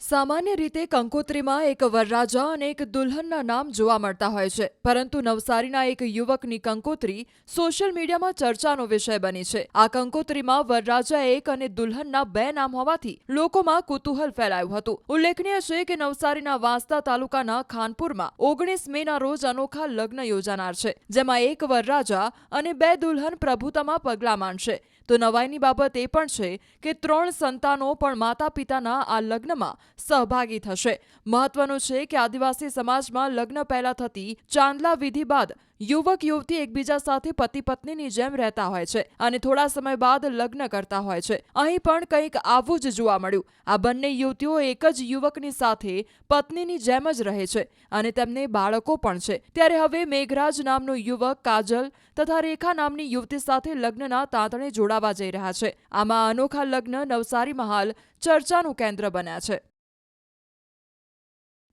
સામાન્ય રીતે કંકોત્રીમાં એક વરરાજા અને એક દુલ્હનના નામ જોવા મળતા હોય છે, પરંતુ નવસારીના એક યુવકની કંકોત્રી સોશિયલ મીડિયામાં ચર્ચાનો વિષય બની છે. આ કંકોત્રીમાં વરરાજા એક અને દુલ્હનના બે નામ હોવાથી લોકોમાં કુતૂહલ ફેલાયું હતું. ઉલ્લેખનીય છે કે નવસારીના વાંસદા તાલુકાના ખાનપુરમાં 19 મેના રોજ અનોખા લગ્ન યોજાનાર છે, જેમાં એક વરરાજા અને બે દુલ્હન પ્રભુતામાં પગલાં માંડશે. તો નવાઈની બાબત એ પણ છે કે 3 સંતાનો પણ માતા પિતાના આ લગ્નમાં સહભાગી થશે. મહત્વનું છે કે આદિવાસી સમાજમાં લગ્ન પહેલા થતી ચાંદલા વિધિ બાદ યુવક યુવતી એકબીજા સાથે પતિ પત્નીની જેમ રહેતા હોય છે અને થોડા સમય બાદ લગ્ન કરતા હોય છે. અહીં પણ કંઈક આવું જ જોવા મળ્યું. આ બંને યુવતીઓ એક જ યુવકની સાથે પત્નીની જેમ જ રહે છે અને તેમને બાળકો પણ છે. ત્યારે હવે મેઘરાજ નામનો યુવક કાજલ તથા રેખા નામની યુવતી સાથે લગ્નના તાંતણે જોડાવા જઈ રહ્યા છે. આમાં અનોખા લગ્ન નવસારીમાં હાલ ચર્ચાનું કેન્દ્ર બન્યા છે.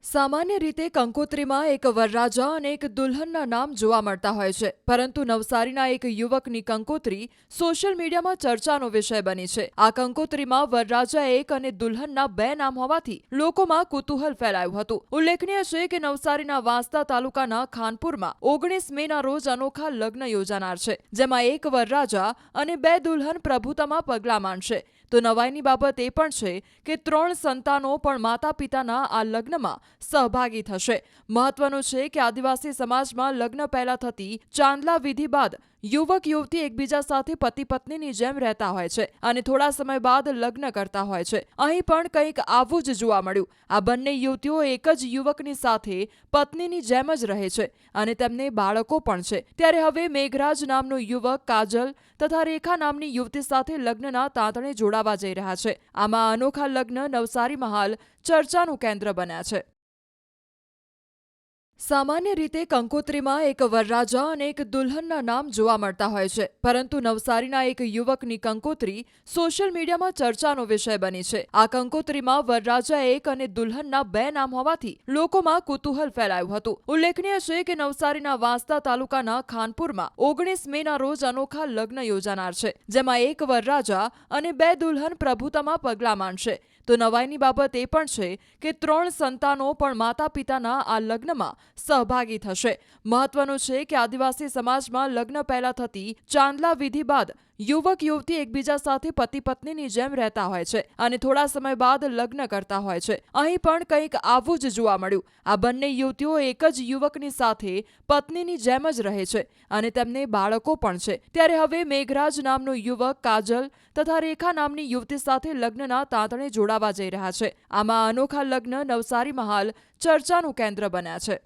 સામાન્ય રીતે કંકોત્રીમાં એક વરરાજા અને એક દુલ્હનના નામ જોવા મળતા હોય છે, પરંતુ નવસારીના એક યુવકની કંકોત્રી સોશિયલ મીડિયામાં ચર્ચાનો વિષય બની છે. આ કંકોત્રીમાં વરરાજા એક અને દુલ્હનના બે નામ હોવાથી લોકોમાં કુતૂહલ ફેલાયું હતું. ઉલ્લેખનીય છે કે નવસારીના વાંસદા તાલુકાના ખાનપુરમાં 19 મેના રોજ અનોખા લગ્ન યોજાનાર છે, જેમાં એક વરરાજા અને બે દુલ્હન પ્રભુતામાં પગલાં માંડશે. તો નવાઈની બાબત એ પણ છે કે 3 સંતાનો પણ માતા પિતાના આ લગ્નમાં સહભાગી થશે. મહત્વનું છે કે આદિવાસી સમાજમાં લગ્ન પહેલા થતી ચાંદલા વિધિ બાદ યુવક યુવતી એકબીજા સાથે પતિ પત્નીની જેમ રહેતા હોય છે અને થોડા સમય બાદ લગ્ન કરતા હોય છે. અહીં પણ કંઈક આવું જ જોવા મળ્યું. આ બંને યુવતીઓ એક જ યુવકની સાથે પત્નીની જેમ જ રહે છે અને તેમને બાળકો પણ છે. ત્યારે હવે મેઘરાજ નામનો યુવક કાજલ તથા રેખા નામની યુવતી સાથે લગ્નના તાંતણે જોડાવા જઈ રહ્યા છે. આમાં અનોખા લગ્ન નવસારીમાં હાલ ચર્ચાનું કેન્દ્ર બન્યા છે. સામાન્ય રીતે કંકોત્રીમાં એક વરરાજા અને એક દુલ્હનના નામ જોવા મળતા હોય છે, પરંતુ નવસારીના એક યુવકની કંકોત્રી સોશિયલ મીડિયામાં ચર્ચાનો વિષય બની છે. આ કંકોત્રીમાં વરરાજા એક અને દુલ્હનના બે નામ હોવાથી લોકોમાં કુતૂહલ ફેલાયું હતું. ઉલ્લેખનીય છે કે નવસારીના વાંસદા તાલુકાના ખાનપુરમાં 19 મેના રોજ અનોખા લગ્ન યોજાનાર છે, જેમાં એક વરરાજા અને બે દુલ્હન પ્રભુતામાં પગલાં માંડશે. તો નવાઈની બાબત એ પણ છે કે 3 સંતાનો પણ માતા પિતાના આ લગ્નમાં સહભાગી થશે. મહત્વનું છે કે આદિવાસી સમાજમાં લગ્ન પહેલા થતી ચાંદલા વિધિ બાદ યુવક યુવતી એકબીજા સાથે પતિ પત્નીની જેમ રહેતા હોય છે અને થોડા સમય બાદ લગ્ન કરતા હોય છે. અહીં પણ કંઈક આવું જ જોવા મળ્યું. આ બંને યુવતીઓ એક જ યુવકની સાથે પત્નીની જેમ જ રહે છે અને તેમને બાળકો પણ છે. ત્યારે હવે મેઘરાજ નામનો યુવક કાજલ તથા રેખા નામની યુવતી સાથે લગ્નના તાંતણે જોડાવા જઈ રહ્યા છે. આમાં અનોખા લગ્ન નવસારીમાં હાલ ચર્ચાનું કેન્દ્ર બન્યા છે.